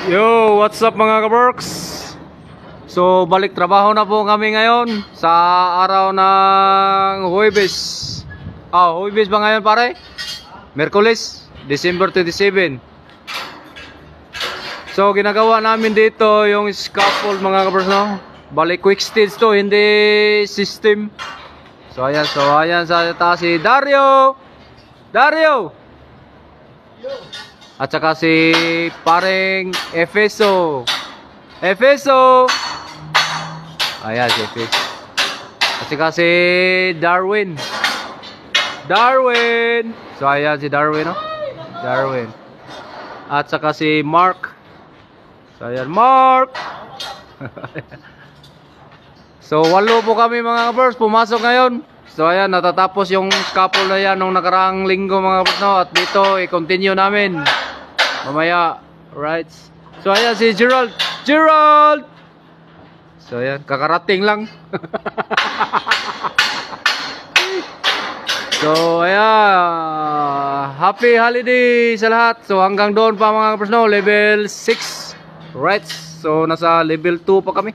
Yo, what's up mga kaberks? So, balik trabaho na po kami ngayon sa araw ng Huwebes. Huwebes ba ngayon pare? Merkulis, December 27. So, ginagawa namin dito yung scaffold mga kaberks, no? Balik quick stage to, hindi system. So, ayan sa taas si Dario! At saka si paring Efeso. Ayan si Efeso. At saka si Darwin. So ayan si Darwin, no? Darwin. At saka si Mark. So ayan Mark. So 8 po kami mga kabers, pumasok ngayon. So ayan, natatapos yung scaffold na yan nung nakaraang linggo mga kabers, no? At dito i-continue namin mamaya, right? So ayan si Gerald. So ayan, kakarating lang. So ayan, happy holiday sa lahat. So hanggang doon pa mga kapers, no? Level 6, right? So nasa level 2 pa kami.